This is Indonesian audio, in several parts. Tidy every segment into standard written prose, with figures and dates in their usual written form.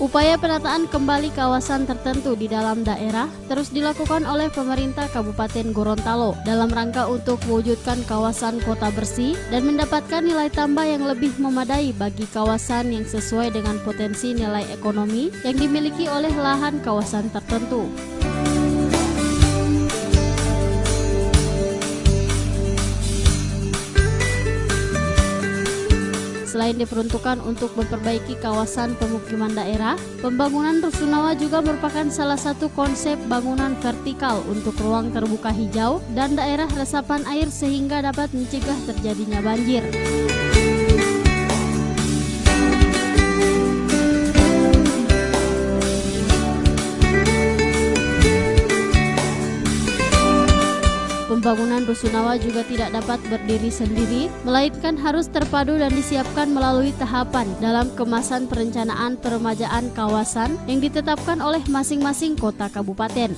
Upaya penataan kembali kawasan tertentu di dalam daerah terus dilakukan oleh pemerintah Kabupaten Gorontalo dalam rangka untuk mewujudkan kawasan kota bersih dan mendapatkan nilai tambah yang lebih memadai bagi kawasan yang sesuai dengan potensi nilai ekonomi yang dimiliki oleh lahan kawasan tertentu. Selain diperuntukkan untuk memperbaiki kawasan pemukiman daerah, pembangunan Rusunawa juga merupakan salah satu konsep bangunan vertikal untuk ruang terbuka hijau dan daerah resapan air sehingga dapat mencegah terjadinya banjir. Pembangunan Rusunawa juga tidak dapat berdiri sendiri, melainkan harus terpadu dan disiapkan melalui tahapan dalam kemasan perencanaan peremajaan kawasan yang ditetapkan oleh masing-masing kota kabupaten.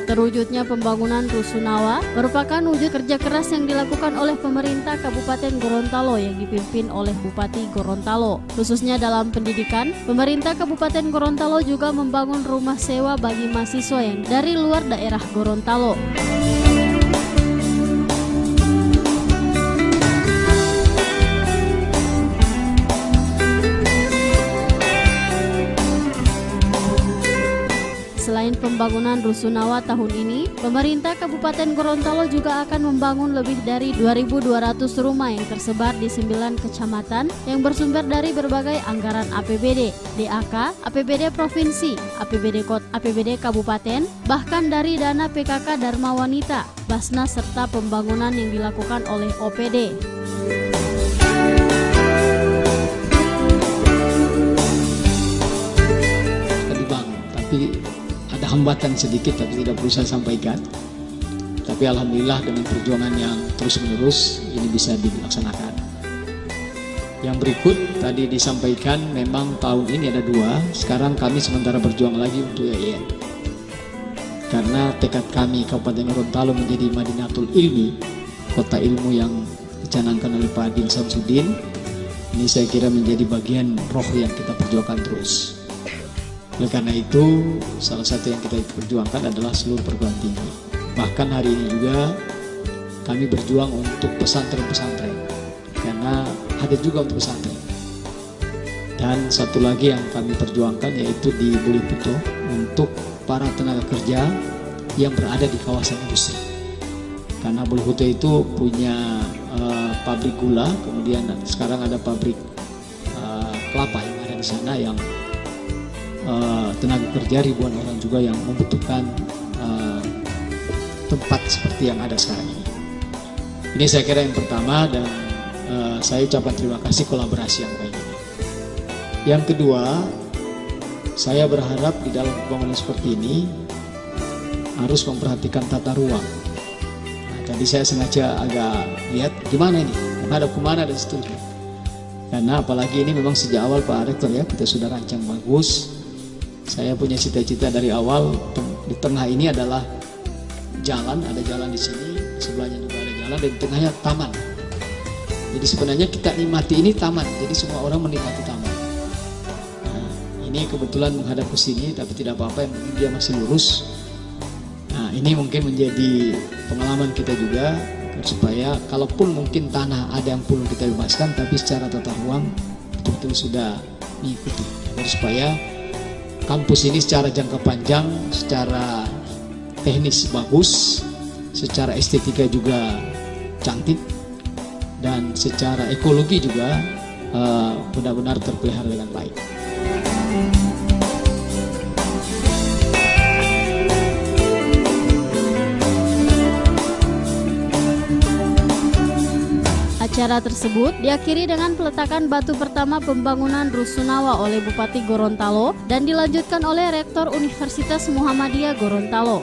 Terwujudnya pembangunan Rusunawa merupakan wujud kerja keras yang dilakukan oleh pemerintah Kabupaten Gorontalo yang dipimpin oleh Bupati Gorontalo. Khususnya dalam pendidikan, pemerintah Kabupaten Gorontalo juga membangun rumah sewa bagi mahasiswa yang dari luar daerah Gorontalo. Selain pembangunan Rusunawa tahun ini, pemerintah Kabupaten Gorontalo juga akan membangun lebih dari 2.200 rumah yang tersebar di 9 kecamatan yang bersumber dari berbagai anggaran APBD, DAK, APBD Provinsi, APBD Kabupaten, bahkan dari dana PKK Dharma Wanita, Basnas serta pembangunan yang dilakukan oleh OPD. Hambatan sedikit tapi tidak perlu saya sampaikan. Tapi alhamdulillah dengan perjuangan yang terus-menerus ini bisa dilaksanakan. Yang berikut tadi disampaikan memang tahun ini ada 2. Sekarang kami sementara berjuang lagi untuk YIN. Karena tekad kami Kabupaten Gorontalo menjadi Madinatul Ilmi, kota ilmu yang dicanangkan oleh Pak Adin Samsudin. Ini saya kira menjadi bagian roh yang kita perjuangkan terus. Oleh karena itu, salah satu yang kita perjuangkan adalah seluruh perguruan tinggi. Bahkan hari ini juga kami berjuang untuk pesantren-pesantren, karena ada juga untuk pesantren. Dan satu lagi yang kami perjuangkan yaitu di Buliputo untuk para tenaga kerja yang berada di kawasan industri. Karena Buliputo itu punya pabrik gula, kemudian sekarang ada pabrik kelapa yang ada di sana yang tenaga kerja ribuan orang juga yang membutuhkan tempat seperti yang ada sekarang ini. Ini saya kira yang pertama dan saya ucapkan terima kasih kolaborasi yang baik ini. Yang kedua, saya berharap di dalam pembangunan seperti ini harus memperhatikan tata ruang. Nah, tadi saya sengaja agak lihat gimana ini, menghadap kemana dan seterusnya. Karena apalagi ini memang sejak awal Pak Rektor ya, kita sudah rancang bagus. Saya punya cita-cita dari awal, di tengah ini adalah jalan, ada jalan di sini, sebelahnya juga ada jalan, dan di tengahnya taman. Jadi sebenarnya kita nikmati ini taman, jadi semua orang menikmati taman. Nah, ini kebetulan menghadap ke sini, tapi tidak apa-apa, yang penting dia masih lurus. Nah, ini mungkin menjadi pengalaman kita juga, supaya kalaupun mungkin tanah ada yang perlu kita bebaskan, tapi secara tata ruang betul-betul sudah mengikuti. Agar supaya kampus ini secara jangka panjang, secara teknis bagus, secara estetika juga cantik, dan secara ekologi juga benar-benar terpelihara dengan baik. Acara tersebut diakhiri dengan peletakan batu pertama pembangunan Rusunawa oleh Bupati Gorontalo dan dilanjutkan oleh Rektor Universitas Muhammadiyah Gorontalo.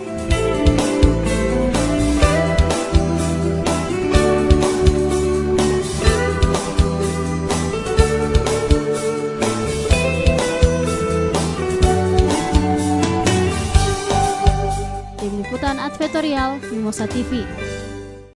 Tim Liputan Advertorial Mimosa TV.